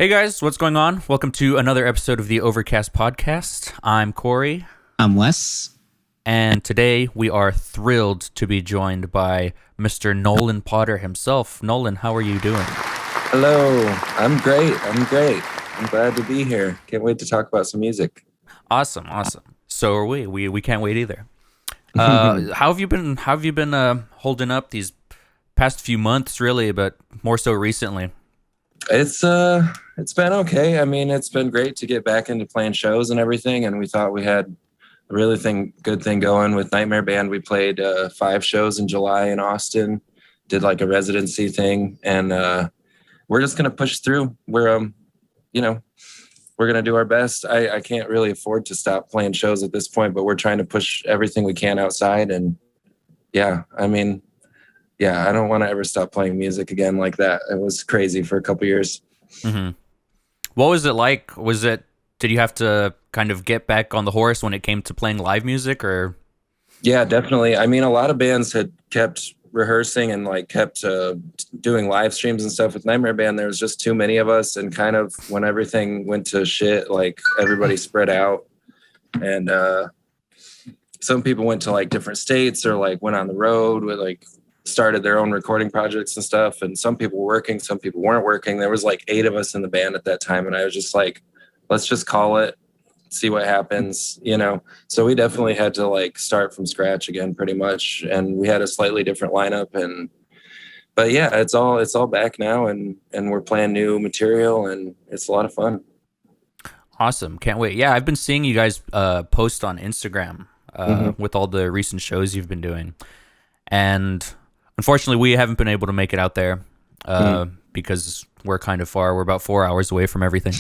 Hey guys, what's going on? Welcome to another episode of the Overcast Podcast. I'm Corey, I'm Wes. and today we are thrilled to be joined by Mr. Nolan Potter himself. Nolan, how are you doing? Hello. I'm great. I'm glad to be here. Can't wait to talk about some music. Awesome. So are we. We can't wait either. How have you been? How have you been holding up these past few months, really, but more so recently? It's been okay. I mean, it's been great to get back into playing shows and everything, and we thought we had a really good thing going with Nightmare Band. We played 5 shows in July in Austin, did like a residency thing, and we're just gonna push through. You know, we're gonna do our best. I can't really afford to stop playing shows at this point, but we're trying to push everything we can outside. And yeah, I mean, yeah, I don't want to ever stop playing music again like that. It was crazy for a couple years. Mm-hmm. What was it like? Did you have to kind of get back on the horse when it came to playing live music, or? Yeah, definitely. I mean, a lot of bands had kept rehearsing and like kept doing live streams and stuff. With Nightmare Band, there was just too many of us, and kind of when everything went to shit, like everybody spread out, and some people went to like different states or like went on the road with like started their own recording projects and stuff. And some people were working, some people weren't working. There was like 8 of us in the band at that time, and I was just like, let's just call it, see what happens, you know. So we definitely had to like start from scratch again pretty much, and we had a slightly different lineup. And but yeah, it's all back now, and we're playing new material, and it's a lot of fun. Awesome. Can't wait. Yeah, I've been seeing you guys post on Instagram with all the recent shows you've been doing. And unfortunately, we haven't been able to make it out there because we're kind of far. We're about 4 hours away from everything,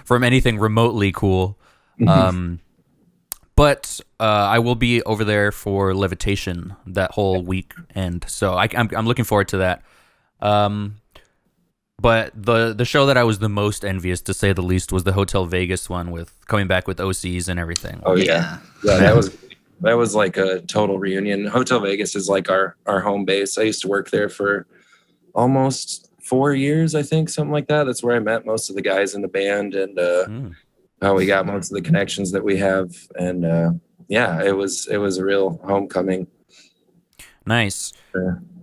from anything remotely cool. But I will be over there for Levitation that whole weekend, so I'm looking forward to that. But the show that I was the most envious, to say the least, was the Hotel Vegas one, with coming back with OCs and everything. Oh yeah, that was like a total reunion. Hotel Vegas is like our home base. I used to work there for almost 4 years, I think, something like that. That's where I met most of the guys in the band, and how we got most of the connections that we have. And yeah, it was a real homecoming. Nice.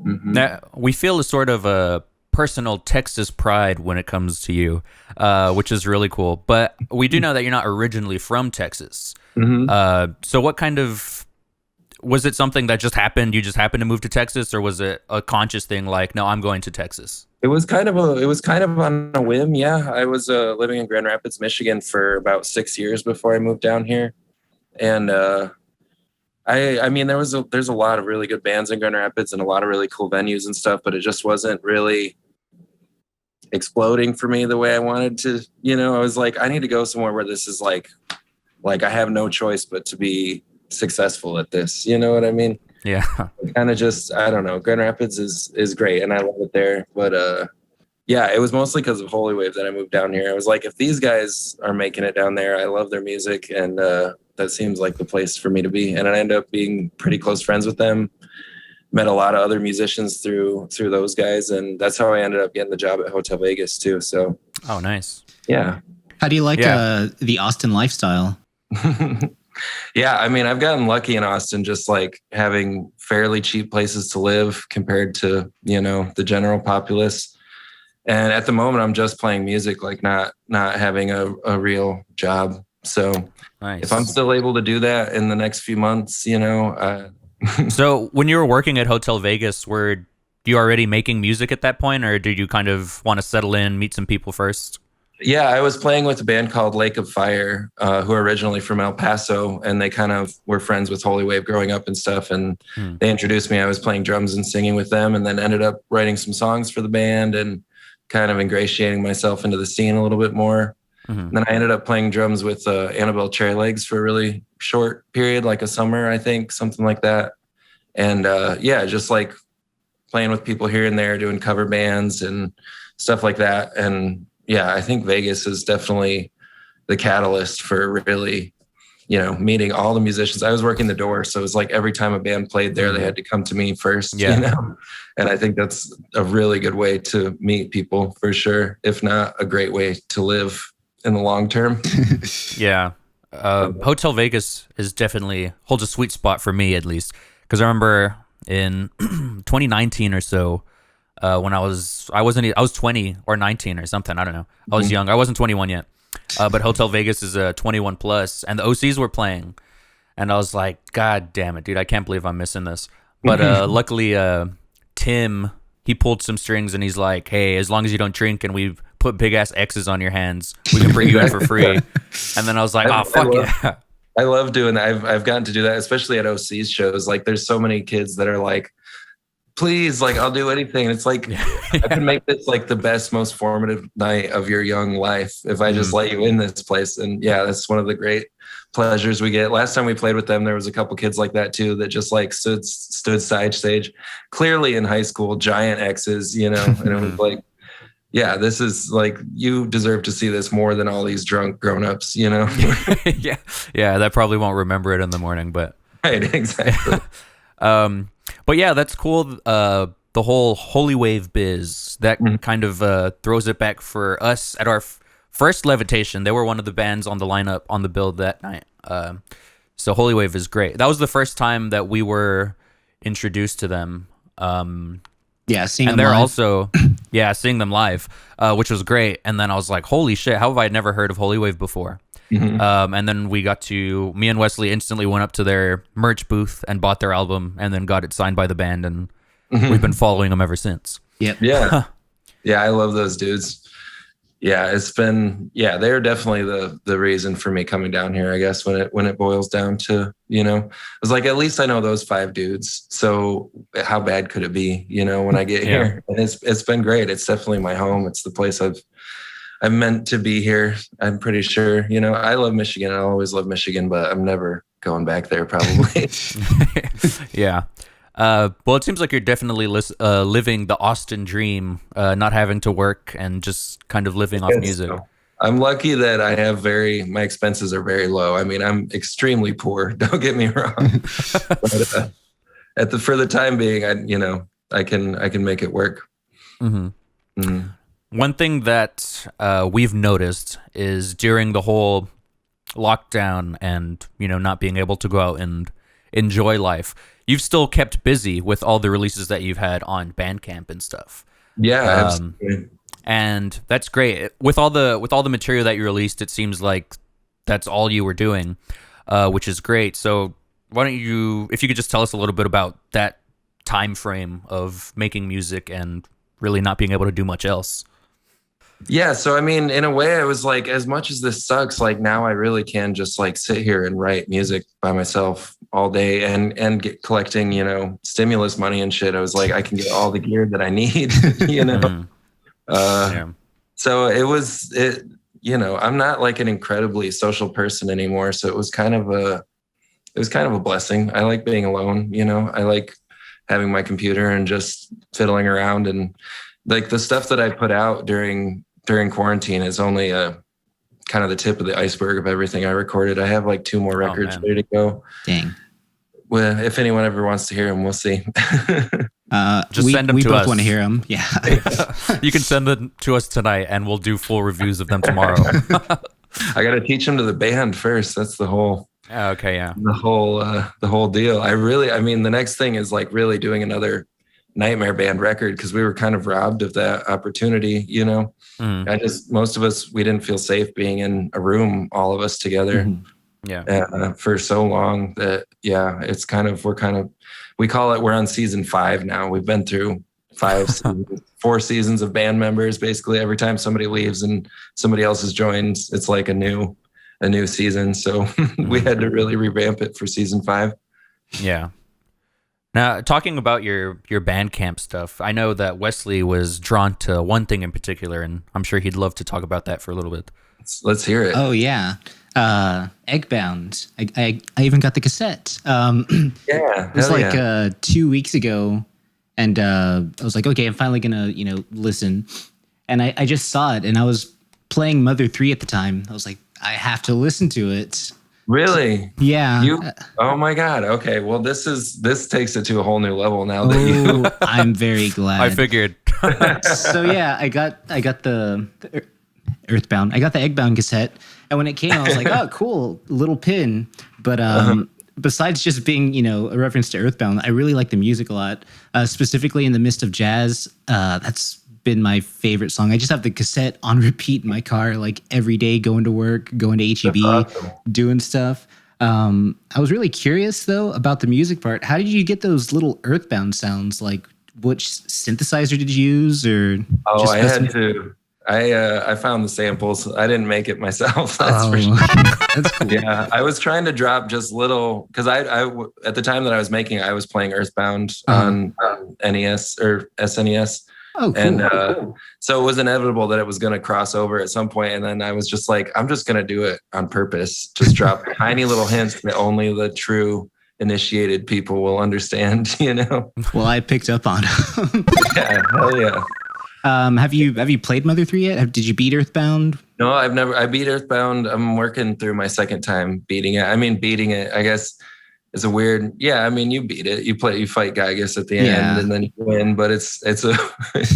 Now, we feel a sort of a personal Texas pride when it comes to you, which is really cool. But we do know that you're not originally from Texas. So what kind of, was it something that just happened? You just happened to move to Texas, or was it a conscious thing like, no, I'm going to Texas? It was kind of on a whim. Yeah, I was living in Grand Rapids, Michigan for about 6 years before I moved down here. And I mean, there's a lot of really good bands in Grand Rapids and a lot of really cool venues and stuff, but it just wasn't really exploding for me the way I wanted to. You know, I was like, I need to go somewhere where this is like I have no choice but to be successful at this. You know what I mean? Yeah. Kind of just, I don't know. Grand Rapids is great, and I love it there. But yeah, it was mostly because of Holy Wave that I moved down here. I was like, if these guys are making it down there, I love their music, and that seems like the place for me to be. And I ended up being pretty close friends with them. Met a lot of other musicians through those guys, and that's how I ended up getting the job at Hotel Vegas too. So, oh, nice. Yeah. How do you like the Austin lifestyle? Yeah, I mean, I've gotten lucky in Austin, just like having fairly cheap places to live compared to, you know, the general populace. And at the moment, I'm just playing music, like not having a real job. So nice. If I'm still able to do that in the next few months, you know. So when you were working at Hotel Vegas, were you already making music at that point, or did you kind of want to settle in, meet some people first? Yeah, I was playing with a band called Lake of Fire, who are originally from El Paso, and they kind of were friends with Holy Wave growing up and stuff. And they introduced me. I was playing drums and singing with them, and then ended up writing some songs for the band and kind of ingratiating myself into the scene a little bit more. And then I ended up playing drums with Annabelle Cherrylegs for a really short period, like a summer, I think, something like that. And yeah, just like playing with people here and there, doing cover bands and stuff like that. And yeah, I think Vegas is definitely the catalyst for really meeting all the musicians. I was working the door, so it was like every time a band played there, they had to come to me first. Yeah. And I think that's a really good way to meet people for sure, if not a great way to live in the long term. Yeah. Hotel Vegas is definitely holds a sweet spot for me, at least, because I remember in 2019 or so, when I was 20 or 19 or something. I don't know. I was young. I wasn't 21 yet. But Hotel Vegas is a 21 plus, and the OCs were playing, and I was like, God damn it, dude! I can't believe I'm missing this. But luckily, Tim, he pulled some strings, and he's like, hey, as long as you don't drink and we put big ass X's on your hands, we can bring you in for free. And then I was like, yeah. I love doing that. I've gotten to do that, especially at OC's shows. Like, there's so many kids that are like, please, like, I'll do anything. It's like, I can make this like the best, most formative night of your young life if I just let you in this place. And yeah, that's one of the great pleasures we get. Last time we played with them, there was a couple kids like that too, that just like stood side stage, clearly in high school, giant X's, and it was like, yeah, this is like, you deserve to see this more than all these drunk grown-ups, Yeah, that probably won't remember it in the morning, but right, exactly. But yeah, that's cool. The whole Holy Wave biz, that kind of throws it back for us at our first Levitation. They were one of the bands on the lineup on the bill that night. So Holy Wave is great. That was the first time that we were introduced to them. Seeing and them they're live. also seeing them live, which was great. And then I was like, holy shit, how have I never heard of Holy Wave before? And then me and Wesley instantly went up to their merch booth and bought their album, and then got it signed by the band, and we've been following them ever since. Yep. Yeah. I love those dudes. Yeah, they're definitely the reason for me coming down here, I guess, when it boils down to, I was like, at least I know those 5 dudes. So how bad could it be, when I get here? And it's been great. It's definitely my home. It's the place I'm meant to be here. I'm pretty sure, I love Michigan. I always love Michigan, but I'm never going back there probably. Yeah. Well, it seems like you're definitely living the Austin dream, not having to work and just kind of living off music. So, I'm lucky that I have my expenses are very low. I mean, I'm extremely poor. Don't get me wrong. But for the time being, I can make it work. One thing that we've noticed is during the whole lockdown and, not being able to go out and enjoy life, you've still kept busy with all the releases that you've had on Bandcamp and stuff. Yeah, absolutely. And that's great. With all the material that you released, it seems like that's all you were doing, which is great. So why don't you, if you could just tell us a little bit about that time frame of making music and really not being able to do much else. Yeah. So, I mean, in a way, I was like, as much as this sucks, like now I really can just like sit here and write music by myself all day and get collecting, stimulus money and shit. I was like, I can get all the gear that I need, So I'm not like an incredibly social person anymore. So it was kind of a blessing. I like being alone, I like having my computer and just fiddling around, and like the stuff that I put out during quarantine is only a kind of the tip of the iceberg of everything I recorded. I have like 2 more records ready to go. Dang. Well, if anyone ever wants to hear them, we'll see. Just send them to us. We both want to hear them. Yeah. You can send them to us tonight, and we'll do full reviews of them tomorrow. I got to teach them to the band first. That's the whole. Okay. Yeah. The whole deal. The next thing is like really doing another Nightmare Band record, because we were kind of robbed of that opportunity. Most of us, we didn't feel safe being in a room, all of us together. For so long that it's kind of, we call it, we're on season 5 now. We've been through 4 seasons of band members. Basically every time somebody leaves and somebody else has joined, it's like a new season. So we had to really revamp it for season 5. Yeah. Now, talking about your Bandcamp stuff, I know that Wesley was drawn to one thing in particular, and I'm sure he'd love to talk about that for a little bit. Let's hear it. Oh, yeah. Eggbound. I even got the cassette. It was like 2 weeks ago, and I was like, okay, I'm finally going to, listen. And I just saw it, and I was playing Mother 3 at the time. I was like, I have to listen to it. Really? Yeah. You? Oh my God. Okay. Well, this takes it to a whole new level now that you. I'm very glad. I figured. So yeah, I got the Earthbound. I got the Eggbound cassette, and when it came, I was like, oh, cool, little pin. But besides just being, a reference to Earthbound, I really like the music a lot. Specifically in the Mist of Jazz, that's been my favorite song. I just have the cassette on repeat in my car, like every day, going to work, going to HEB, Awesome. doing stuff. I was really curious though about the music part. How did you get those little Earthbound sounds? Like, which synthesizer did you use, or Oh, I had to. I found the samples. I didn't make it myself. That's for sure. That's cool. Yeah, I was trying to drop just little because I at the time that I was making, I was playing Earthbound on NES or SNES. Oh, cool. And so it was inevitable that it was going to cross over at some point. And then I was just like, I'm just going to do it on purpose. Just drop tiny little hints that only the true initiated people will understand, Well, I picked up on them. Yeah, hell yeah. Have you played Mother 3 yet? Did you beat Earthbound? No, I've never. I beat Earthbound. I'm working through my second time beating it. I mean, beating it, I guess, is a weird. Yeah, I mean, you beat it. You fight Gygus at the end, and then you win. But it's a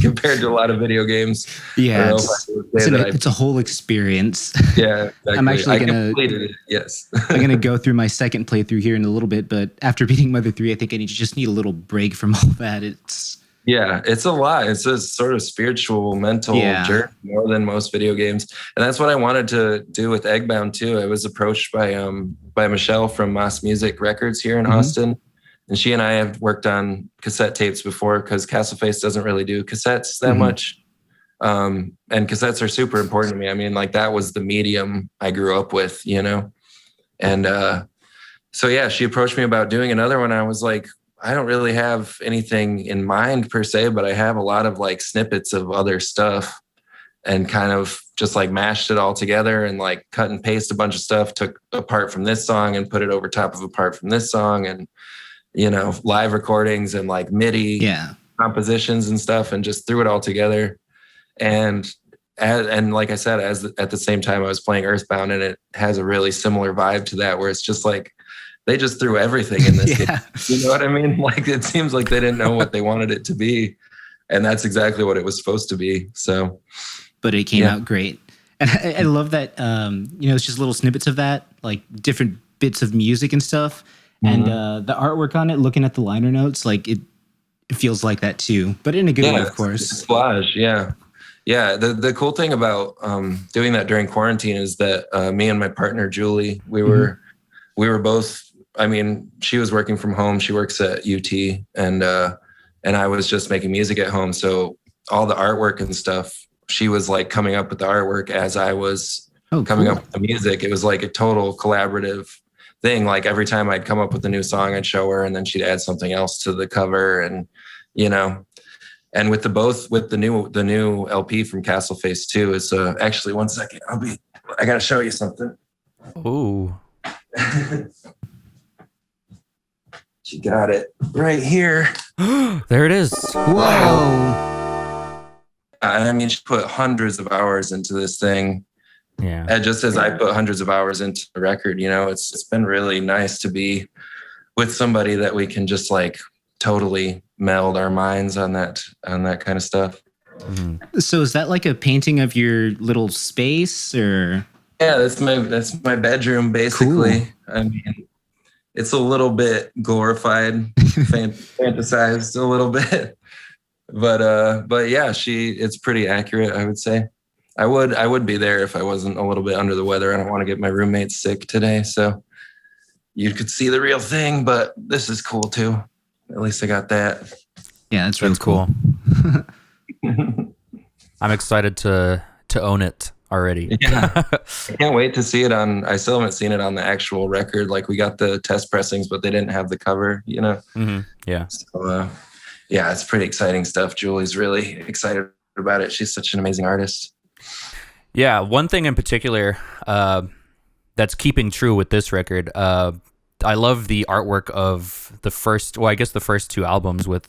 compared to a lot of video games. Yeah, it's a whole experience. Yeah, exactly. I'm actually completed it. Yes, I'm gonna go through my second playthrough here in a little bit. But after beating Mother 3, I think I just need a little break from all that. Yeah, it's a lot. It's a sort of spiritual, mental journey more than most video games. And that's what I wanted to do with Eggbound too. I was approached by Michelle from Moss Music Records here in Austin. And she and I have worked on cassette tapes before because Castleface doesn't really do cassettes that much. And cassettes are super important to me. I mean, like that was the medium I grew up with, And so yeah, she approached me about doing another one. I was like, I don't really have anything in mind per se, but I have a lot of like snippets of other stuff and kind of just like mashed it all together and like cut and paste a bunch of stuff, took a part from this song and put it over top of a part from this song and, live recordings and like MIDI compositions and stuff and just threw it all together. And like I said, at the same time I was playing Earthbound and it has a really similar vibe to that where it's just like, they just threw everything in this game. You know what I mean? Like it seems like they didn't know what they wanted it to be. And that's exactly what it was supposed to be. So, but it came out great. And I love that, it's just little snippets of that, like different bits of music and stuff. And the artwork on it, looking at the liner notes, like it feels like that too, but in a good way, of course. It's collage, yeah. Yeah, the cool thing about doing that during quarantine is that me and my partner, Julie, we were both, I mean, she was working from home. She works at UT and I was just making music at home. So all the artwork and stuff, she was like coming up with the artwork as I was coming up with the music. It was like a total collaborative thing. Like every time I'd come up with a new song, I'd show her and then she'd add something else to the cover and, and with the new LP from Castleface too is actually 1 second. I got to show you something. Oh. She got it right here. There it is. Whoa. I mean, she put hundreds of hours into this thing. Yeah. And just as I put hundreds of hours into the record, it's been really nice to be with somebody that we can just like totally meld our minds on that kind of stuff. Mm-hmm. So is that like a painting of your little space or? Yeah, that's my bedroom basically. Cool. I mean, it's a little bit glorified, fantasized a little bit, but yeah, it's pretty accurate. I would say I would be there if I wasn't a little bit under the weather. I don't want to get my roommates sick today. So you could see the real thing, but this is cool too. At least I got that. Yeah, that's really cool. I'm excited to own it already. Yeah. I can't wait to see it I still haven't seen it on the actual record. Like we got the test pressings, but they didn't have the cover, Mm-hmm. Yeah. So, yeah, it's pretty exciting stuff. Julie's really excited about it. She's such an amazing artist. Yeah. One thing in particular that's keeping true with this record, I love the artwork of the first two albums with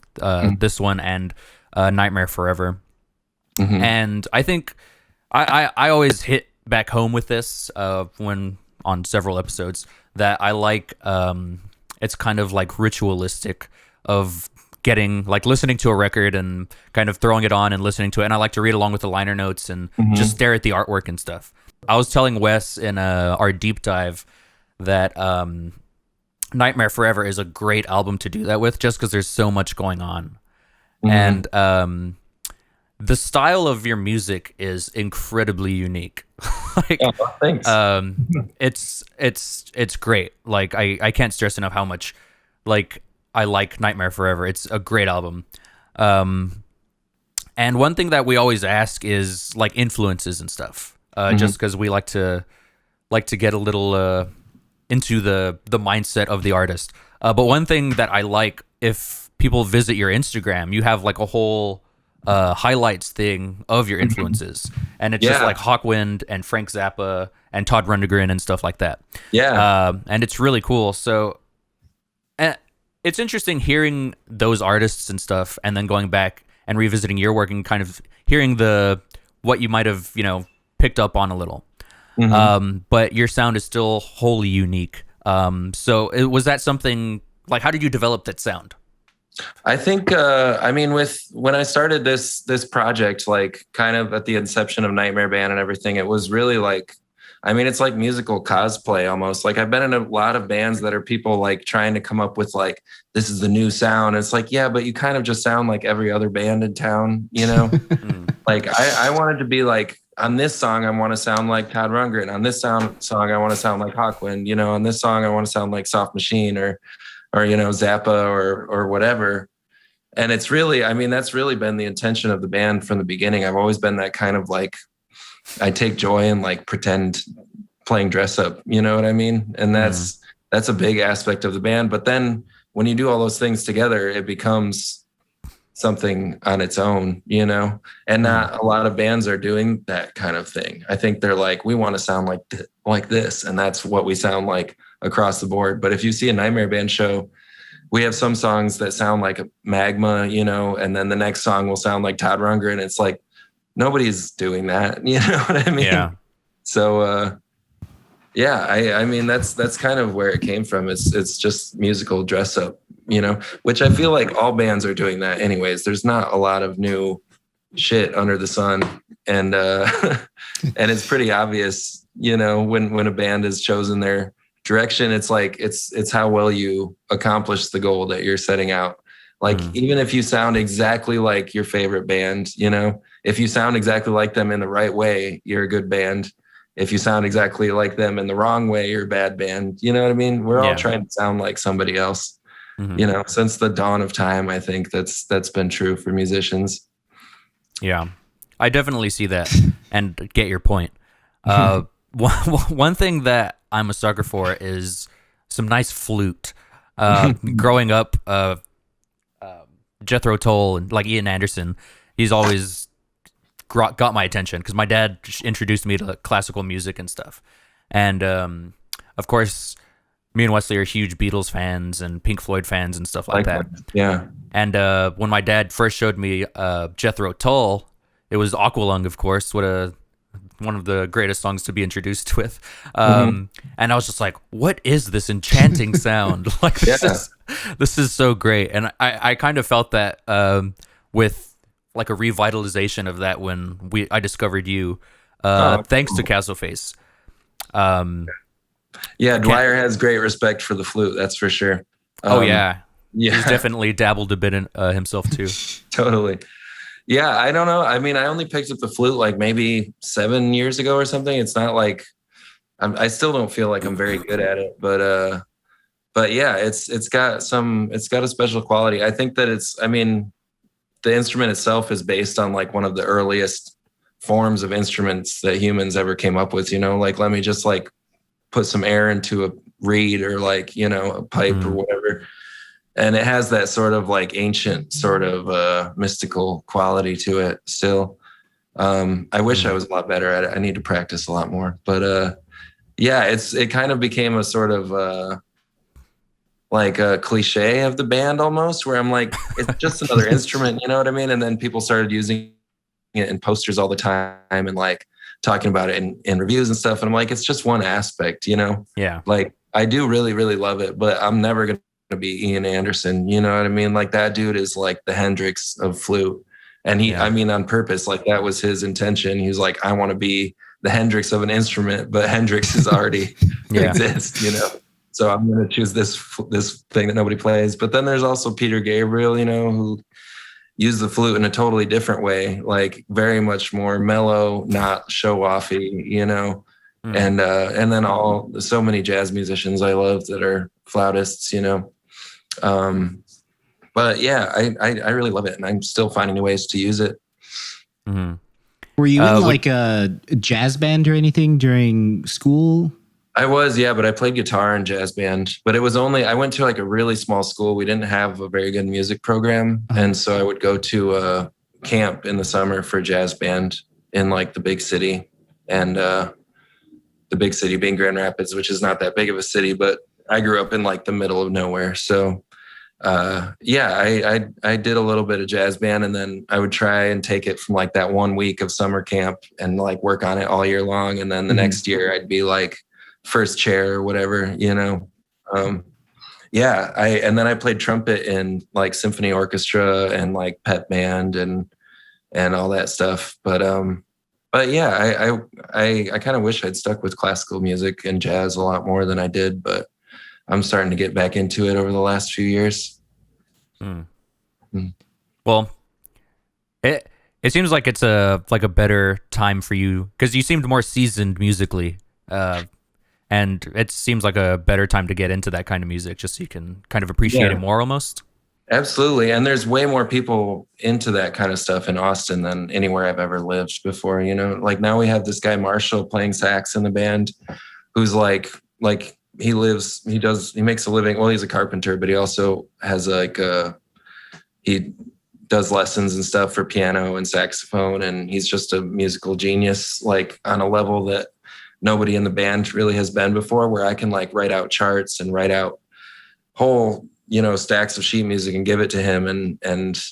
this one and Nightmare Forever. Mm-hmm. And I think I always hit back home with this when on several episodes that I like. It's kind of like ritualistic of getting like listening to a record and kind of throwing it on and listening to it. And I like to read along with the liner notes and just stare at the artwork and stuff. I was telling Wes in our deep dive that Nightmare Forever is a great album to do that with, just because there's so much going on. And the style of your music is incredibly unique. Like, thanks. It's great. Like I can't stress enough how much like I like Nightmare Forever. It's a great album. And one thing that we always ask is like influences and stuff. Just because we like to get a little into the mindset of the artist. But one thing that I like, if people visit your Instagram, you have like a whole highlights thing of your influences, and it's just like Hawkwind and Frank Zappa and Todd Rundgren and stuff like that. And it's really cool. So it's interesting hearing those artists and stuff, and then going back and revisiting your work and kind of hearing what you might have picked up on a little. But your sound is still wholly unique. So was that something like, how did you develop that sound? I think, when I started this project, like kind of at the inception of Nightmare Band and everything, it was really like, it's like musical cosplay almost. Like I've been in a lot of bands that are people like trying to come up with like, this is the new sound. It's like, yeah, but you kind of just sound like every other band in town, Like I wanted to be like, on this song, I want to sound like Todd Rundgren. On this song, I want to sound like Hawkwind. On this song, I want to sound like Soft Machine or Zappa or whatever. And it's really, that's really been the intention of the band from the beginning. I've always been that kind of like, I take joy in like pretend playing dress up, you know what I mean? And that's a big aspect of the band. But then when you do all those things together, it becomes something on its own, and not a lot of bands are doing that kind of thing. I think they're like, we want to sound like this. And that's what we sound like across the board. But if you see a Nightmare Band show, we have some songs that sound like Magma, and then the next song will sound like Todd Rundgren. It's like, nobody's doing that. You know what I mean? Yeah. So, that's kind of where it came from. It's just musical dress up, which I feel like all bands are doing that anyways. There's not a lot of new shit under the sun. And, and it's pretty obvious, when a band has chosen their direction, it's like, it's how well you accomplish the goal that you're setting out. Like, even if you sound exactly like your favorite band, if you sound exactly like them in the right way, you're a good band. If you sound exactly like them in the wrong way, you're a bad band. You know what I mean? We're all trying to sound like somebody else, since the dawn of time. I think that's been true for musicians. Yeah, I definitely see that and get your point. One thing that I'm a sucker for is some nice flute. Growing up, Jethro Tull and like Ian Anderson, he's always got my attention because my dad introduced me to classical music and stuff. And of course, me and Wesley are huge Beatles fans and Pink Floyd fans and stuff like that. Yeah. And when my dad first showed me Jethro Tull, it was Aqualung, of course. One of the greatest songs to be introduced with. And I was just like, what is this enchanting sound? Like, this is so great. And I kind of felt that with like a revitalization of that when I discovered you, thanks to Castleface. Dwyer has great respect for the flute, that's for sure. He's definitely dabbled a bit in himself too. Totally. Yeah, I don't know. I only picked up the flute like maybe 7 years ago or something. It's not like I still don't feel like I'm very good at it, but yeah, it's got a special quality. I think that the instrument itself is based on like one of the earliest forms of instruments that humans ever came up with. Like, let me just like put some air into a reed or like a pipe or whatever. And it has that sort of like ancient sort of mystical quality to it still. I wish I was a lot better at it. I need to practice a lot more. But it kind of became a sort of like a cliche of the band almost, where I'm like, it's just another instrument, you know what I mean? And then people started using it in posters all the time. And like, talking about it in reviews and stuff. And I'm like, it's just one aspect, Yeah. Like I do really, really love it, but I'm never going to be Ian Anderson. You know what I mean? Like that dude is like the Hendrix of flute. And I mean, on purpose, like that was his intention. He was like, I want to be the Hendrix of an instrument, but Hendrix is already exists, So I'm going to choose this thing that nobody plays. But then there's also Peter Gabriel, who used the flute in a totally different way, like very much more mellow, not show offy, And then so many jazz musicians I love that are flautists, But yeah, I really love it, and I'm still finding new ways to use it. Mm-hmm. Were you in like a jazz band or anything during school? I was, yeah, but I played guitar in jazz band. But it was I went to like a really small school. We didn't have a very good music program, and so I would go to a camp in the summer for jazz band in like the big city, and the big city being Grand Rapids, which is not that big of a city, but I grew up in like the middle of nowhere, so. I did a little bit of jazz band, and then I would try and take it from like that 1 week of summer camp and like work on it all year long. And then the next year I'd be like first chair or whatever, and then I played trumpet in like symphony orchestra and like pep band and all that stuff. But yeah, I kind of wish I'd stuck with classical music and jazz a lot more than I did, but I'm starting to get back into it over the last few years. Well, it seems like it's a better time for you because you seemed more seasoned musically, and it seems like a better time to get into that kind of music just so you can kind of appreciate it more almost. Absolutely. And there's way more people into that kind of stuff in Austin than anywhere I've ever lived before. Like now we have this guy Marshall playing sax in the band who's like he makes a living. Well, he's a carpenter, but he also has he does lessons and stuff for piano and saxophone. And he's just a musical genius, like on a level that nobody in the band really has been before, where I can like write out charts and write out whole, stacks of sheet music and give it to him. And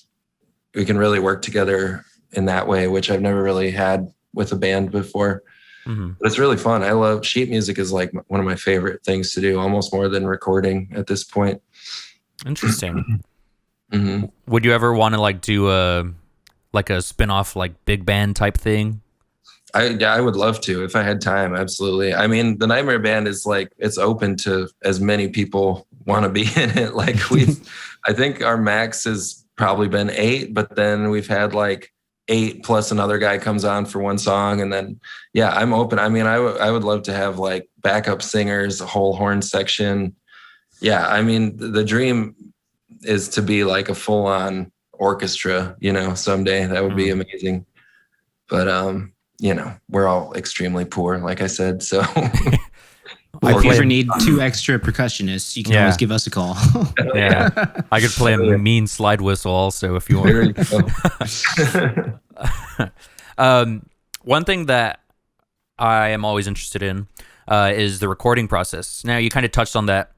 we can really work together in that way, which I've never really had with a band before. Mm-hmm. But it's really fun. I love sheet music is like one of my favorite things to do, almost more than recording at this point. Interesting. Mm-hmm. Would you ever want to like do a spin-off like big band type thing? I would love to if I had time. Absolutely. I mean, the Nightmare Band is like, it's open to as many people want to be in it. Like I think our max has probably been 8, but then we've had like 8 plus another guy comes on for one song. And then, yeah, I'm open. I mean, I would love to have like backup singers, a whole horn section. Yeah. I mean, the dream is to be like a full on orchestra, someday. That would be amazing. But, we're all extremely poor, like I said. So if you ever need 2 extra percussionists, you can always give us a call. Yeah. I could play a mean slide whistle also if you want. One thing that I am always interested in is the recording process. Now, you kind of touched on that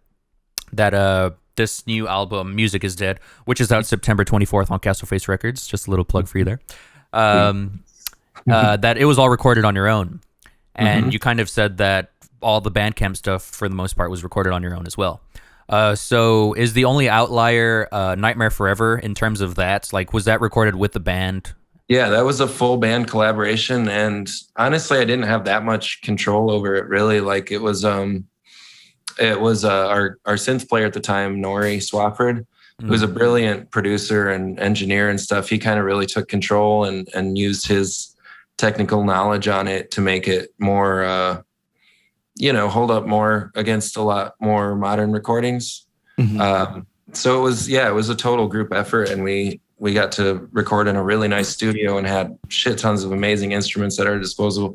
this new album, Music is Dead, which is out September 24th on Castle Face Records. Just a little plug for you there. That it was all recorded on your own. And you kind of said that all the Bandcamp stuff, for the most part, was recorded on your own as well. So is the only outlier Nightmare Forever in terms of that? Like, was that recorded with the band? Yeah, that was a full band collaboration. And honestly, I didn't have that much control over it, really. Like, it was our synth player at the time, Nori Swafford, who was a brilliant producer and engineer and stuff. He kind of really took control and used his technical knowledge on it to make it more, hold up more against a lot more modern recordings. So it was a total group effort, and we got to record in a really nice studio and had shit tons of amazing instruments at our disposal.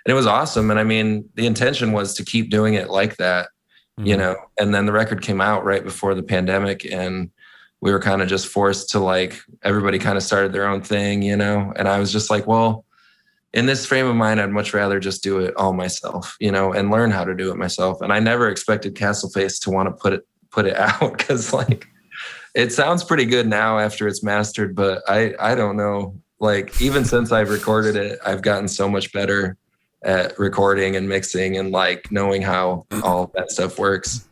And it was awesome. And I mean, the intention was to keep doing it like that, and then the record came out right before the pandemic, and we were kind of just forced to like, everybody kind of started their own thing, and I was just like, well, in this frame of mind, I'd much rather just do it all myself, and learn how to do it myself. And I never expected Castle Face to want to put it out, because like, it sounds pretty good now after it's mastered, but I don't know. Like, even since I've recorded it, I've gotten so much better at recording and mixing and like knowing how all of that stuff works.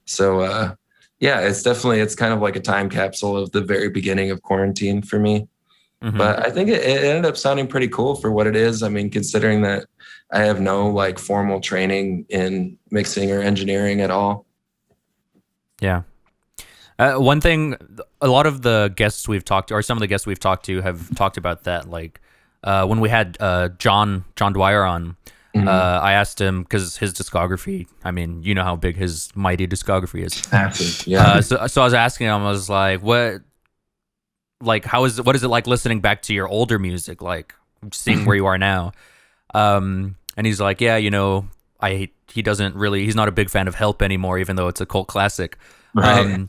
So yeah, it's kind of like a time capsule of the very beginning of quarantine for me. Mm-hmm. But I think it ended up sounding pretty cool for what it is. I mean, considering that I have no like formal training in mixing or engineering at all. Yeah. One thing, a lot of the guests we've talked to, or some of the guests we've talked to, have talked about that. Like when we had John Dwyer on, mm-hmm. I asked him, because his discography, I mean, you know how big his mighty discography is. Absolutely. Yeah. So I was asking him, I was like, what is it like listening back to your older music, like seeing where you are now? And he's like, yeah, you know, he's not a big fan of Help anymore, even though it's a cult classic. Right.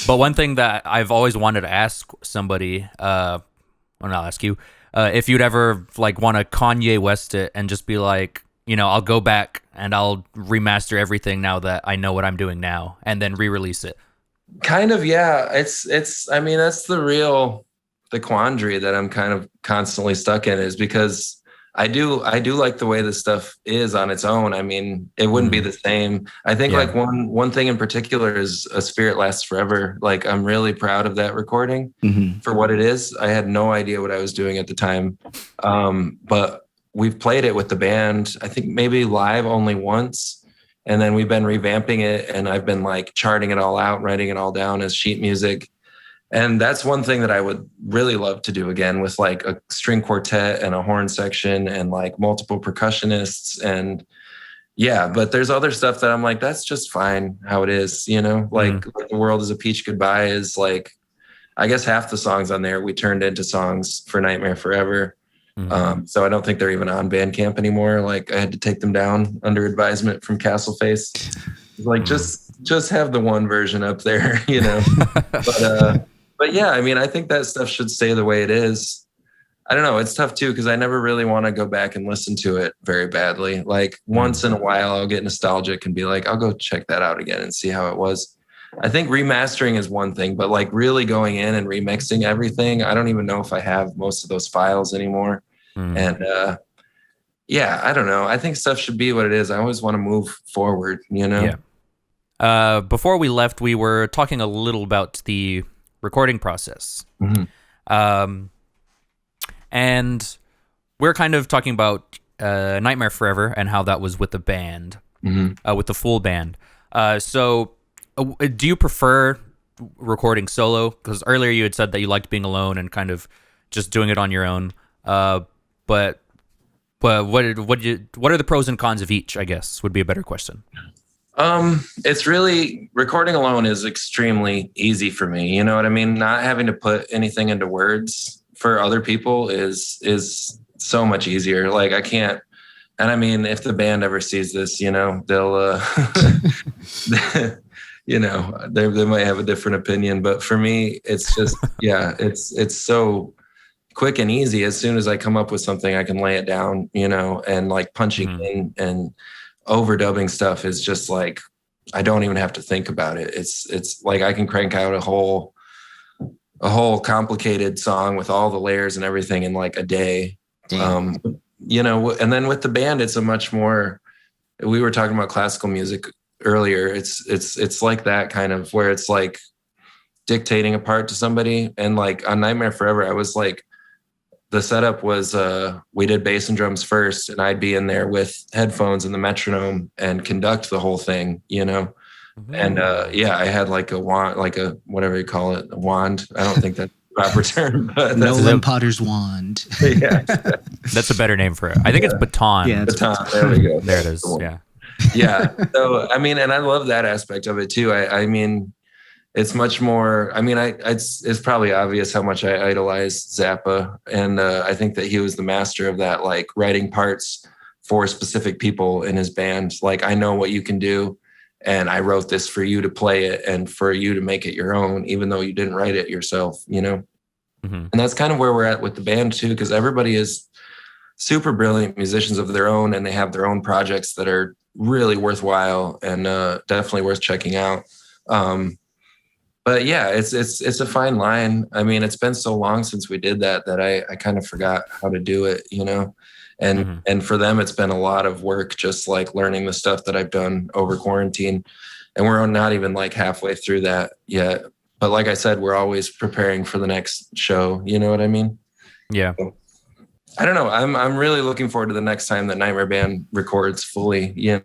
But one thing that I've always wanted to ask somebody, I'll ask you, if you'd ever like want to Kanye West it and just be like, you know, I'll go back and I'll remaster everything now that I know what I'm doing now, and then re-release it. Kind of, yeah. It's. I mean, that's the quandary that I'm kind of constantly stuck in, is because I do like the way this stuff is on its own. I mean, it wouldn't be the same. I think like one thing in particular is A Spirit Lasts Forever. Like, I'm really proud of that recording for what it is. I had no idea what I was doing at the time. But we've played it with the band, I think maybe live only once. And then we've been revamping it, and I've been like charting it all out, writing it all down as sheet music. And that's one thing that I would really love to do again, with like a string quartet and a horn section and like multiple percussionists. And yeah, but there's other stuff that I'm like, that's just fine how it is, you know, like The World is a Peach Goodbye is like, I guess half the songs on there we turned into songs for Nightmare Forever. So I don't think they're even on Bandcamp anymore. Like, I had to take them down under advisement from Castleface. Like, just have the one version up there, you know. But yeah, I mean, I think that stuff should stay the way it is. I don't know. It's tough too, because I never really want to go back and listen to it very badly. Like, once in a while, I'll get nostalgic and be like, I'll go check that out again and see how it was. I think remastering is one thing, but like really going in and remixing everything, I don't even know if I have most of those files anymore. And yeah, I don't know. I think stuff should be what it is. I always want to move forward, you know? Yeah. Before we left, we were talking a little about the recording process. And we're kind of talking about Nightmare Forever and how that was with the band, with the full band. So do you prefer recording solo? Because earlier you had said that you liked being alone and kind of just doing it on your own. But what are the pros and cons of each, I guess, would be a better question. It's really, recording alone is extremely easy for me. You know what I mean? Not having to put anything into words for other people is so much easier. Like, I can't, and I mean, if the band ever sees this, you know, they'll, you know, they might have a different opinion, but for me, it's just, yeah, it's so quick and easy. As soon as I come up with something, I can lay it down, you know, and like punching in and overdubbing stuff is just like, I don't even have to think about it. It's like I can crank out a whole complicated song with all the layers and everything in like a day. You know, and then with the band, it's a much more, we were talking about classical music earlier. It's like that kind of, where it's like dictating a part to somebody. And like on Nightmare Forever, I was like, the setup was we did bass and drums first, and I'd be in there with headphones and the metronome and conduct the whole thing, you know. And yeah, I had like a wand, like a whatever you call it, a wand. I don't think that's the proper term, but Nolan Potter's wand. Yeah, that's a better name for it. I think it's baton. Yeah, baton. There we go. There it is. Yeah. Yeah. So I mean, and I love that aspect of it too. I mean, it's much more, I mean, it's probably obvious how much I idolize Zappa. And I think that he was the master of that, like writing parts for specific people in his band. Like, I know what you can do, and I wrote this for you to play it and for you to make it your own, even though you didn't write it yourself, you know? And that's kind of where we're at with the band too, because everybody is super brilliant musicians of their own, and they have their own projects that are really worthwhile and definitely worth checking out. But yeah, it's a fine line. I mean, it's been so long since we did that I kind of forgot how to do it, you know? And for them, it's been a lot of work, just like learning the stuff that I've done over quarantine. And we're not even like halfway through that yet. But like I said, we're always preparing for the next show. You know what I mean? Yeah. So, I don't know. I'm really looking forward to the next time that Nightmare Band records fully,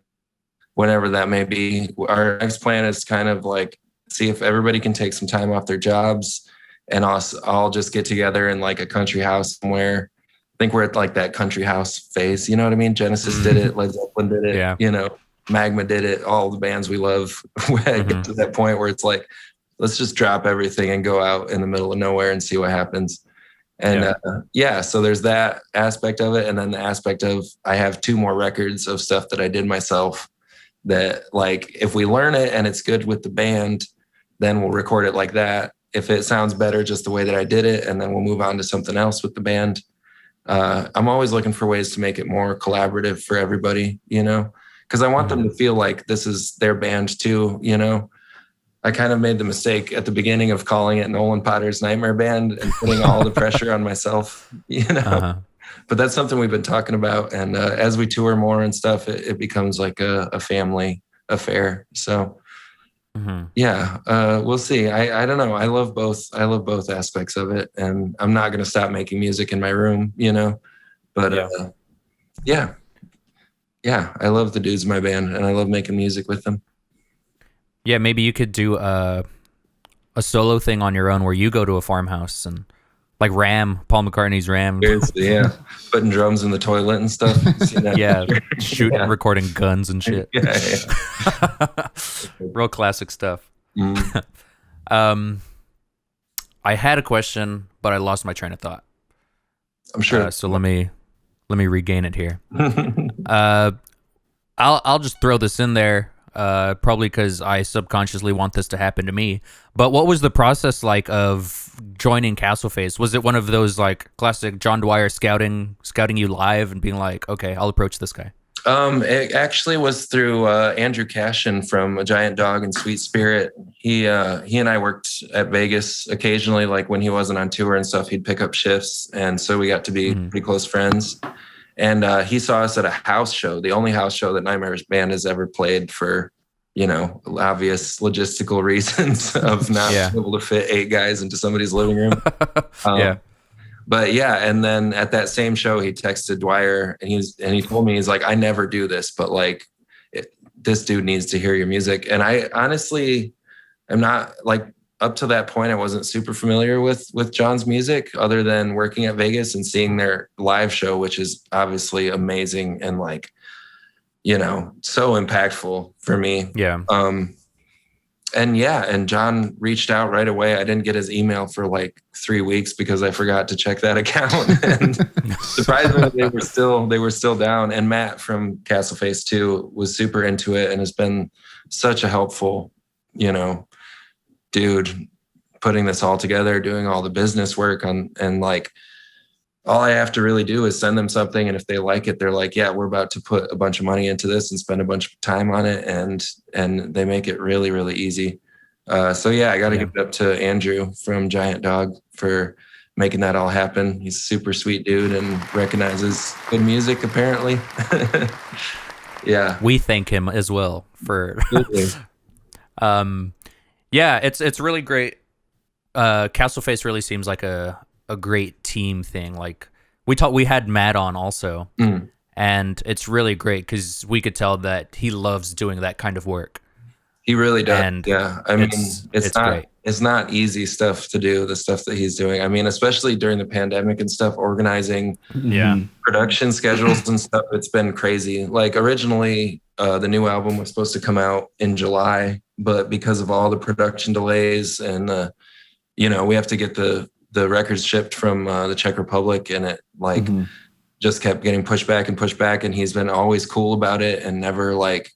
whenever that may be. Our next plan is kind of like see if everybody can take some time off their jobs and all just get together in like a country house somewhere. I think we're at like that country house phase. You know what I mean? Genesis did it. Led Zeppelin did it. Yeah. Magma did it. All the bands we love get to that point where it's like, let's just drop everything and go out in the middle of nowhere and see what happens. And so there's that aspect of it. And then the aspect of I have 2 more records of stuff that I did myself that like, if we learn it and it's good with the band, then we'll record it like that. If it sounds better just the way that I did it, and then we'll move on to something else with the band. I'm always looking for ways to make it more collaborative for everybody, because I want them to feel like this is their band too, I kind of made the mistake at the beginning of calling it Nolan Potter's Nightmare Band and putting all the pressure on myself, But that's something we've been talking about. And as we tour more and stuff, it becomes like a family affair. So, we'll see. I don't know. I love both aspects of it. And I'm not going to stop making music in my room, But I love the dudes in my band and I love making music with them. Yeah, maybe you could do a solo thing on your own where you go to a farmhouse and like Paul McCartney's Ram. Seriously, yeah. Putting drums in the toilet and stuff. Yeah, shooting, recording guns and shit. Real classic stuff. I had a question, but I lost my train of thought. I'm sure. So let me regain it here. I'll just throw this in there. Probably because I subconsciously want this to happen to me. But what was the process like of joining Castleface? Was it one of those like classic John Dwyer scouting you live and being like, okay, I'll approach this guy? It actually was through Andrew Cashin from A Giant Dog and Sweet Spirit. He and I worked at Vegas occasionally, like when he wasn't on tour and stuff, he'd pick up shifts. And so we got to be pretty close friends. And he saw us at a house show, the only house show that Nightmare's Band has ever played for, obvious logistical reasons of not being able to fit 8 guys into somebody's living room. But and then at that same show, he texted Dwyer and he told me, he's like, I never do this, but like this dude needs to hear your music. And I honestly am not like, up to that point, I wasn't super familiar with John's music other than working at Vegas and seeing their live show, which is obviously amazing and like, so impactful for me. Yeah. And John reached out right away. I didn't get his email for like 3 weeks because I forgot to check that account. And surprisingly, they were still down. And Matt from Castleface too was super into it and has been such a helpful, dude, putting this all together, doing all the business work and like all I have to really do is send them something. And if they like it, they're like, yeah, we're about to put a bunch of money into this and spend a bunch of time on it. And they make it really, really easy. I got to give it up to Andrew from Giant Dog for making that all happen. He's a super sweet dude and recognizes good music, apparently. Yeah. We thank him as well for, it's really great. Castleface really seems like a great team thing. Like we had Matt on also, and it's really great because we could tell that he loves doing that kind of work. He really does. And I mean, it's not easy stuff to do, the stuff that he's doing. I mean, especially during the pandemic and stuff, organizing production schedules and stuff. It's been crazy. Like originally, the new album was supposed to come out in July, but because of all the production delays and, we have to get the records shipped from the Czech Republic, and it just kept getting pushed back. And he's been always cool about it and never like,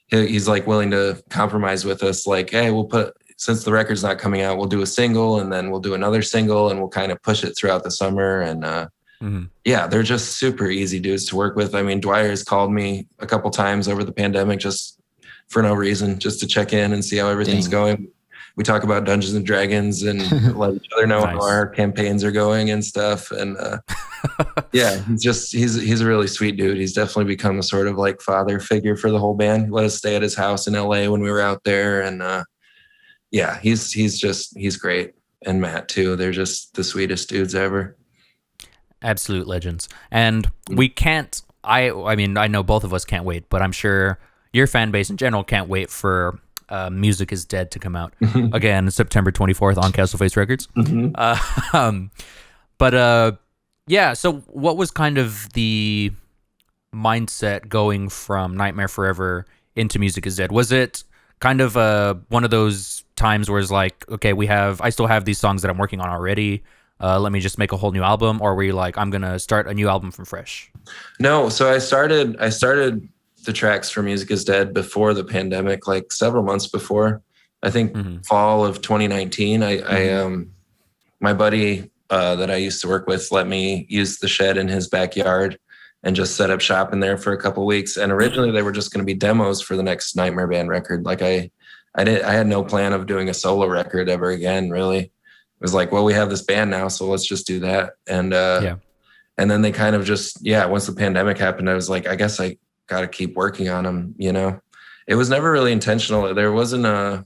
he's like willing to compromise with us. Like, hey, since the record's not coming out, we'll do a single and then we'll do another single and we'll kind of push it throughout the summer. And they're just super easy dudes to work with. I mean, Dwyer's called me a couple times over the pandemic just for no reason, just to check in and see how everything's going. We talk about Dungeons and Dragons and let each other know how our campaigns are going and stuff. And Yeah, he's a really sweet dude. He's definitely become a sort of like father figure for the whole band. He let us stay at his house in LA when we were out there, and yeah, he's great. And Matt too. They're just the sweetest dudes ever. Absolute legends. And we can't. I mean, I know both of us can't wait, but I'm sure your fan base in general can't wait for Music is Dead to come out again September 24th on Castleface Records. But yeah, so what was kind of the mindset going from Nightmare Forever into Music is Dead? Was it kind of one of those times where it's like, okay, I still have these songs that I'm working on already, let me just make a whole new album? Or were you like, I'm gonna start a new album from fresh? No, so I started the tracks for Music is Dead before the pandemic, like several months before. I think fall of 2019. My buddy that I used to work with let me use the shed in his backyard and just set up shop in there for a couple of weeks. And originally they were just going to be demos for the next Nightmare Band record. Like I had no plan of doing a solo record ever again, really. It was like, well, we have this band now, so let's just do that. And and then they kind of just, once the pandemic happened, I was like, I guess I got to keep working on them. You know, it was never really intentional. There wasn't I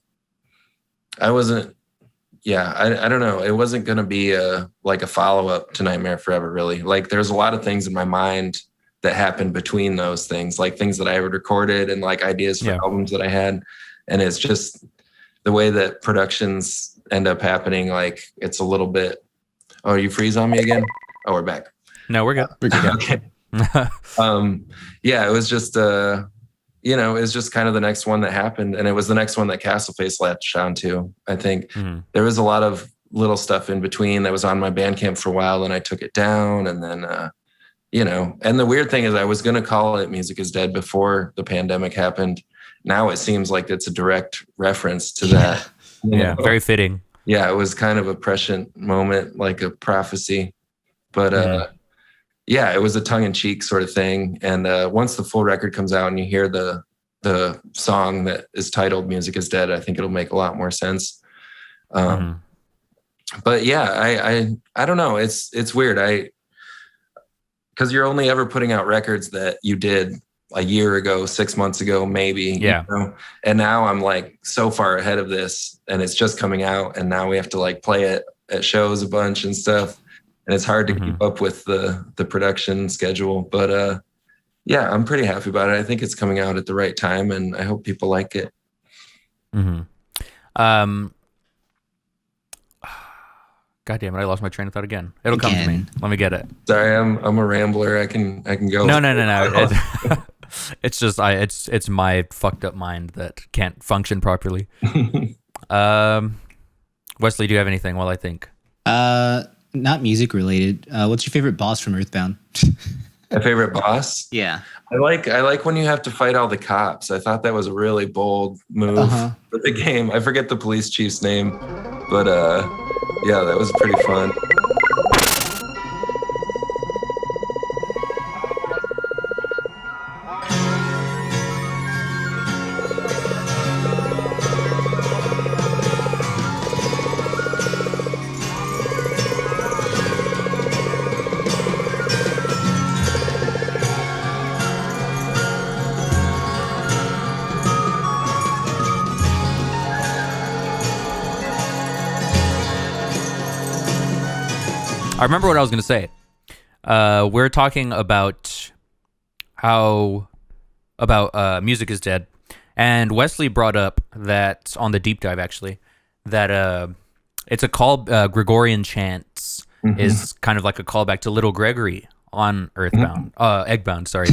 don't know. It wasn't going to be a follow-up to Nightmare Forever, really. Like there's a lot of things in my mind that happened between those things, like things that I had recorded and like ideas for albums that I had. And it's just the way that productions end up happening. Like it's a little bit, oh, you freeze on me again? Oh, we're back. No, we're good. Okay. It was just, it was just kind of the next one that happened. And it was the next one that Castleface latched on to. I think there was a lot of little stuff in between that was on my Bandcamp for a while. And I took it down. And then, and the weird thing is I was going to call it Music is Dead before the pandemic happened. Now it seems like it's a direct reference to that. Yeah, very fitting. Yeah, it was kind of a prescient moment, like a prophecy. But it was a tongue-in-cheek sort of thing. And once the full record comes out and you hear the song that is titled Music is Dead, I think it'll make a lot more sense. But yeah, I don't know. It's weird. Because you're only ever putting out records that you did a year ago, 6 months ago, maybe. Yeah. You know? And now I'm like so far ahead of this and it's just coming out. And now we have to like play it at shows a bunch and stuff. And it's hard to keep up with the production schedule. But I'm pretty happy about it. I think it's coming out at the right time and I hope people like it. God damn it! I lost my train of thought again. It'll come to me. Let me get it. Sorry, I'm a rambler. I can go. No. It's just it's my fucked up mind that can't function properly. Wesley, do you have anything while I think? Not music related. What's your favorite boss from Earthbound? My favorite boss? Yeah. I like when you have to fight all the cops. I thought that was a really bold move for the game. I forget the police chief's name, but that was pretty fun. I remember what I was going to say. We're talking about Music is Dead. And Wesley brought up that on the deep dive, actually, that it's a call, Gregorian chants is kind of like a callback to Little Gregory on Earthbound, Eggbound, sorry.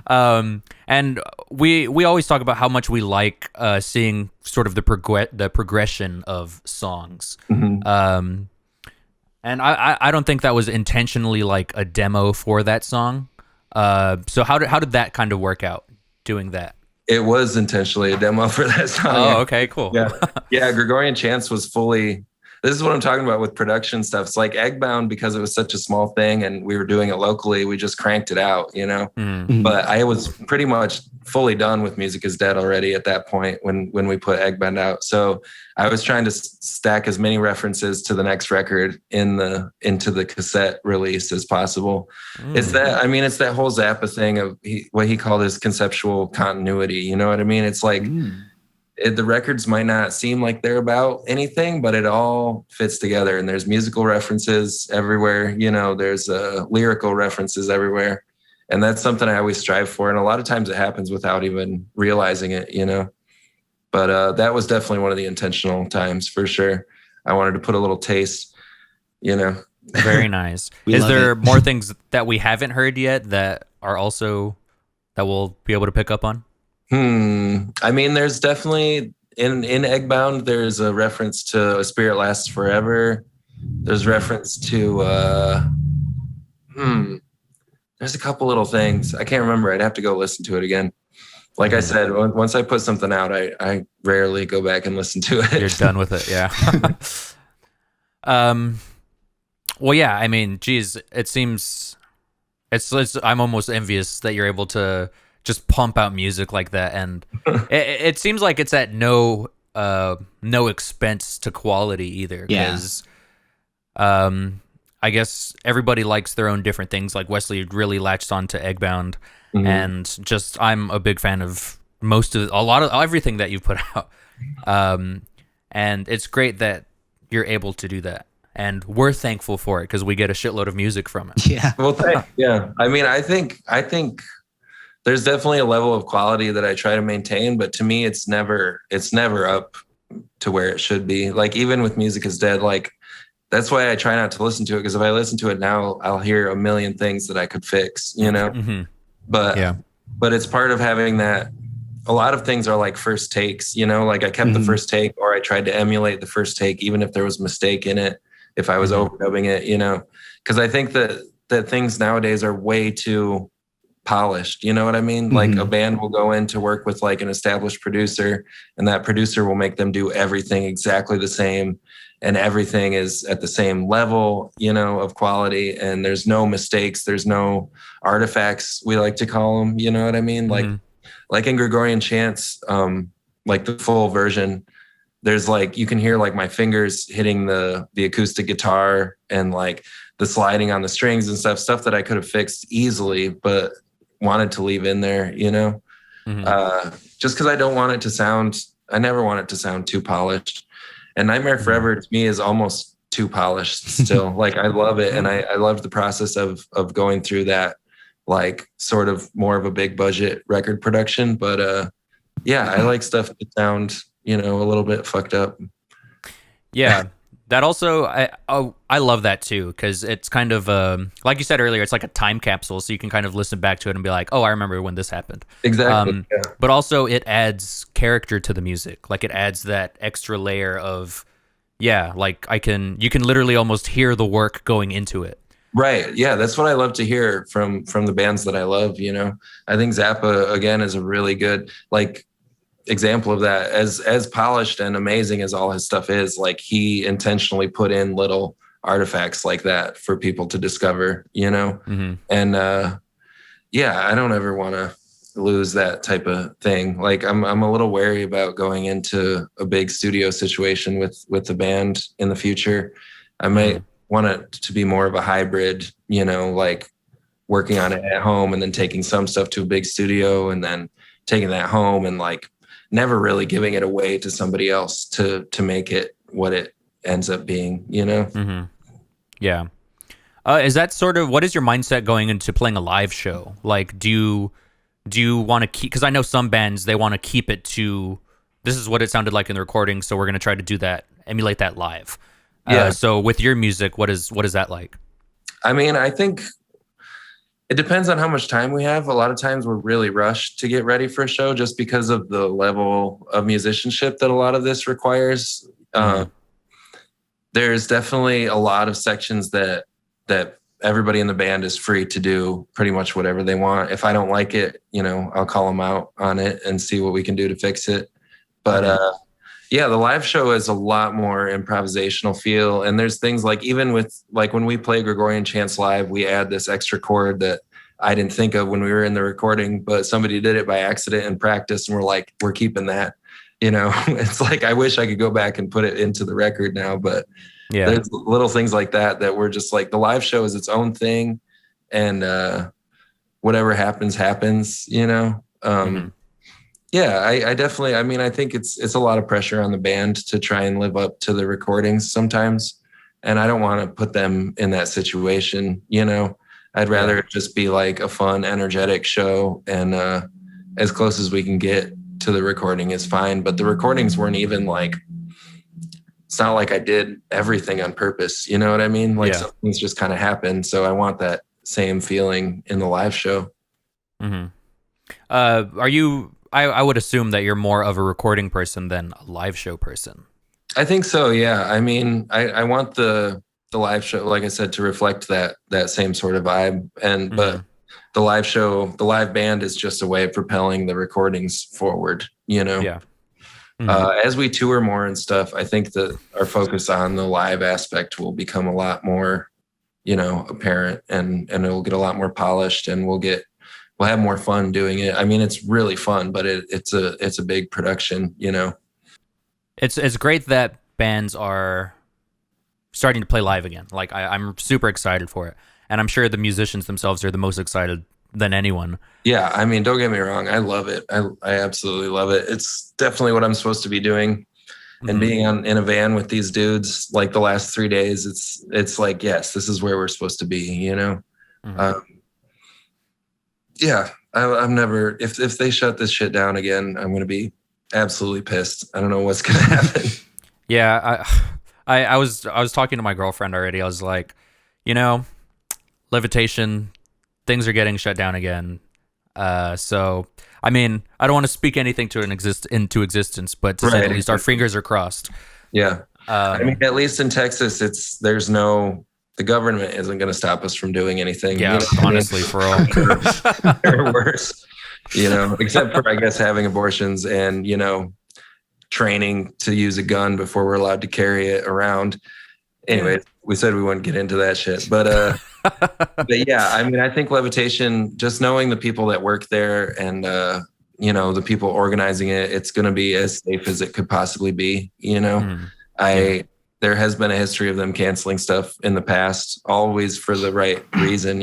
And we always talk about how much we like seeing sort of the progression of songs. And I don't think that was intentionally like a demo for that song. So how did that kind of work out, doing that? It was intentionally a demo for that song. Oh, okay, cool. Yeah, Gregorian Chants was fully. this is what I'm talking about with production stuff. It's like Eggbound, because it was such a small thing and we were doing it locally, we just cranked it out, you know. But I was pretty much fully done with Music Is Dead already at that point when we put Eggbound out. So I was trying to stack as many references to the next record into the cassette release as possible. It's that whole Zappa thing of what he called his conceptual continuity. You know what I mean? It's like the records might not seem like they're about anything, but it all fits together. And there's musical references everywhere. You know, there's lyrical references everywhere. And that's something I always strive for. And a lot of times it happens without even realizing it, you know. But that was definitely one of the intentional times for sure. I wanted to put a little taste, you know. Very nice. Is there more things that we haven't heard yet that are also that we'll be able to pick up on? I mean, there's definitely in Eggbound, there's a reference to A Spirit Lasts Forever. There's reference to there's a couple little things. I can't remember. I'd have to go listen to it again. Like I said, once I put something out, I rarely go back and listen to it. You're done with it, yeah. Well, yeah, I mean, geez, it seems I'm almost envious that you're able to just pump out music like that, and it seems like it's at no expense to quality either. Because I guess everybody likes their own different things. Like Wesley really latched on to Eggbound, and just I'm a big fan of a lot of everything that you've put out. And it's great that you're able to do that, and we're thankful for it because we get a shitload of music from it. Yeah. Well, thanks. Yeah. I mean, I think there's definitely a level of quality that I try to maintain, but to me, it's never up to where it should be. Like even with Music Is Dead, like that's why I try not to listen to it, because if I listen to it now, I'll hear a million things that I could fix, you know. But it's part of having that. A lot of things are like first takes, you know. Like I kept the first take, or I tried to emulate the first take, even if there was a mistake in it, if I was overdubbing it, you know. Because I think that things nowadays are way too polished, you know what I mean? Like a band will go in to work with like an established producer, and that producer will make them do everything exactly the same, and everything is at the same level, you know, of quality, and there's no mistakes, there's no artifacts, we like to call them, you know what I mean? Like in Gregorian chants, like the full version, there's like, you can hear like my fingers hitting the acoustic guitar and like the sliding on the strings and stuff that I could have fixed easily, but wanted to leave in there, you know, just because I don't want it to sound, I never want it to sound too polished. And Nightmare Forever to me is almost too polished still. Like I love it. And I loved the process of going through that, like sort of more of a big budget record production. But yeah, I like stuff that sound, you know, a little bit fucked up. Yeah. That also, I love that too, because it's kind of, like you said earlier, it's like a time capsule, so you can kind of listen back to it and be like, oh, I remember when this happened. Exactly. But also it adds character to the music. Like it adds that extra layer of, like you can literally almost hear the work going into it. Right. Yeah, that's what I love to hear from the bands that I love, you know. I think Zappa, again, is a really good, like, example of that. As polished and amazing as all his stuff is, like he intentionally put in little artifacts like that for people to discover, you know. And I don't ever want to lose that type of thing. Like I'm a little wary about going into a big studio situation with the band in the future. I might want it to be more of a hybrid, you know, like working on it at home and then taking some stuff to a big studio and then taking that home and like never really giving it away to somebody else to make it what it ends up being, you know? Yeah. Is that sort of, what is your mindset going into playing a live show? Like, do you want to keep, because I know some bands, they want to keep it to, this is what it sounded like in the recording, so we're going to try to do that, emulate that live. So with your music, what is that like? I mean, I think it depends on how much time we have. A lot of times we're really rushed to get ready for a show just because of the level of musicianship that a lot of this requires. There's definitely a lot of sections that everybody in the band is free to do pretty much whatever they want. If I don't like it, you know, I'll call them out on it and see what we can do to fix it. But Yeah, the live show is a lot more improvisational feel. And there's things like, even with like when we play Gregorian chants live, we add this extra chord that I didn't think of when we were in the recording, but somebody did it by accident in practice. And we're like, we're keeping that, it's like, I wish I could go back and put it into the record now, but there's little things like that we're just like, the live show is its own thing. And whatever happens, Yeah, I definitely, I think it's a lot of pressure on the band to try and live up to the recordings sometimes. And I don't want to put them in that situation, I'd rather it just be like a fun, energetic show, and as close as we can get to the recording is fine. But the recordings weren't even like, it's not like I did everything on purpose. You know what I mean? Like some things just kind of happened. So I want that same feeling in the live show. Mm-hmm. Are you... I would assume that you're more of a recording person than a live show person. I think so, yeah. I want the live show, like I said, to reflect that same sort of vibe. And but the live show, the live band is just a way of propelling the recordings forward, Yeah. Mm-hmm. As we tour more and stuff, I think that our focus on the live aspect will become a lot more, apparent, and it'll get a lot more polished, and we'll have more fun doing it. It's really fun, but it's a big production, It's great that bands are starting to play live again. Like I'm super excited for it. And I'm sure the musicians themselves are the most excited than anyone. Yeah. Don't get me wrong. I love it. I absolutely love it. It's definitely what I'm supposed to be doing. And being in a van with these dudes, like the last 3 days, it's like, yes, this is where we're supposed to be, Yeah, I'm never, if they shut this shit down again, I'm going to be absolutely pissed. I don't know what's going to happen. Yeah, I was talking to my girlfriend already. I was like, Levitation, things are getting shut down again. So, I don't want to speak anything into existence, but to say at least our fingers are crossed. Yeah. At least in Texas, the government isn't going to stop us from doing anything. Yeah, honestly, for all. Or worse, except for, I guess, having abortions and, training to use a gun before we're allowed to carry it around. Anyway, we said we wouldn't get into that shit. But yeah, I think Levitation, just knowing the people that work there and, the people organizing it, it's going to be as safe as it could possibly be. There has been a history of them canceling stuff in the past, always for the right reason.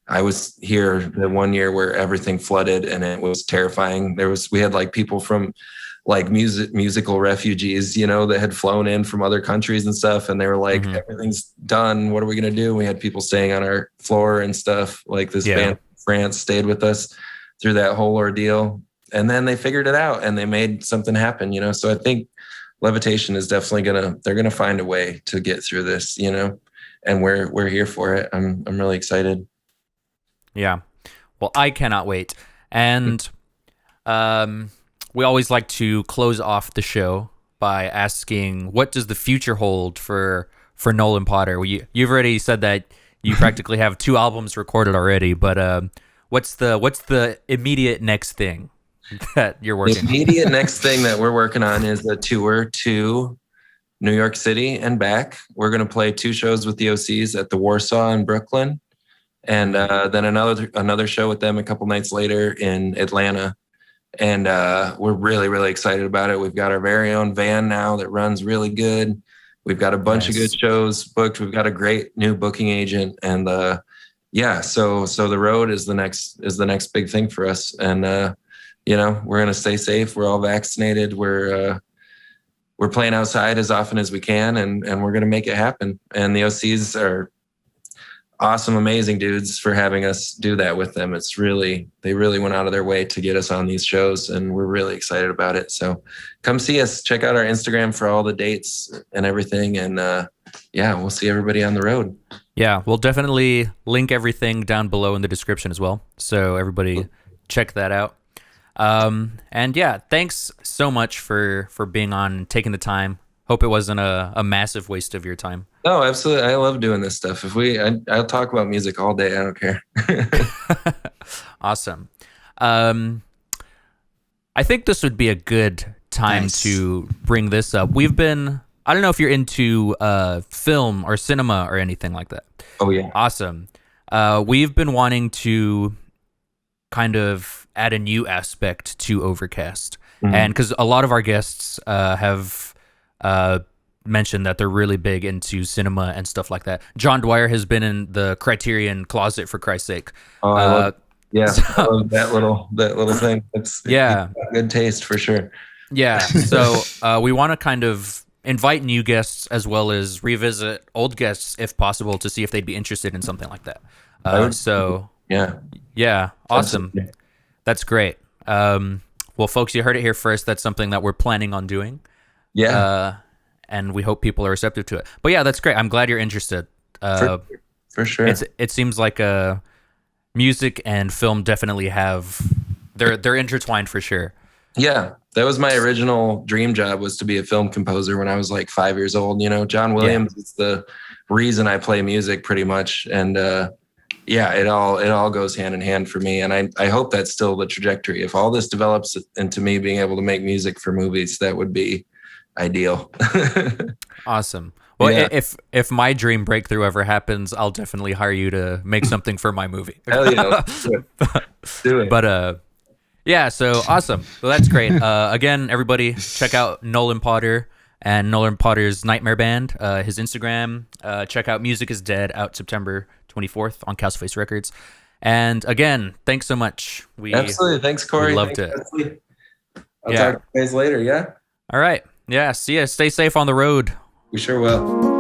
I was here the one year where everything flooded and it was terrifying. We had like people from like musical refugees, that had flown in from other countries and stuff. And they were like, everything's done. What are we going to do? And we had people staying on our floor and stuff. Like this band from France stayed with us through that whole ordeal. And then they figured it out and they made something happen, So I think Levitation is definitely they're gonna find a way to get through this, and we're here for it. I'm really excited. Yeah. Well, I cannot wait. And we always like to close off the show by asking, what does the future hold for Nolan Potter? You've already said that you practically have 2 albums recorded already, but what's the immediate next thing that you're working on? The immediate next thing that we're working on is a tour to New York City and back. We're going to play 2 shows with the OCs at the Warsaw in Brooklyn, and then another show with them a couple nights later in Atlanta. And we're really, really excited about it. We've got our very own van now that runs really good. We've got a bunch of good shows booked. We've got a great new booking agent, and so the road is the next big thing for us. And we're going to stay safe. We're all vaccinated. We're playing outside as often as we can, and we're going to make it happen. And the OCs are awesome, amazing dudes for having us do that with them. They really went out of their way to get us on these shows, and we're really excited about it. So come see us. Check out our Instagram for all the dates and everything. And we'll see everybody on the road. Yeah, we'll definitely link everything down below in the description as well. So everybody check that out. And yeah, thanks so much for being on and taking the time. Hope it wasn't a massive waste of your time. No, absolutely. I love doing this stuff. I'll talk about music all day. I don't care. Awesome. I think this would be a good time to bring this up. I don't know if you're into film or cinema or anything like that. Oh, yeah. Awesome. We've been wanting to kind of add a new aspect to Overcast. And because a lot of our guests have mentioned that they're really big into cinema and stuff like that. John Dwyer has been in the Criterion closet, for Christ's sake. Oh, I love that little thing. It's good taste for sure. Yeah. So we want to kind of invite new guests as well as revisit old guests if possible to see if they'd be interested in something like that. Yeah. Awesome. That's great. Well, folks, you heard it here first. That's something that we're planning on doing. Yeah. And we hope people are receptive to it. But yeah, that's great. I'm glad you're interested. For sure. It seems like music and film definitely they're intertwined for sure. Yeah, that was my original dream job, was to be a film composer when I was like 5 years old. You know, John Williams is the reason I play music pretty much. And it all goes hand in hand for me. And I hope that's still the trajectory. If all this develops into me being able to make music for movies, that would be ideal. Awesome. Well, if my dream breakthrough ever happens, I'll definitely hire you to make something for my movie. Hell yeah. Do it. But yeah, so awesome. Well, that's great. Again, everybody, check out Nolan Potter and Nolan Potter's Nightmare Band. His Instagram. Check out Music is Dead, out September 24th on Castleface Records. And again, thanks so much. Absolutely. Thanks, Corey. We loved it. I'll talk to you guys later. Yeah. All right. Yeah. See ya. Stay safe on the road. We sure will.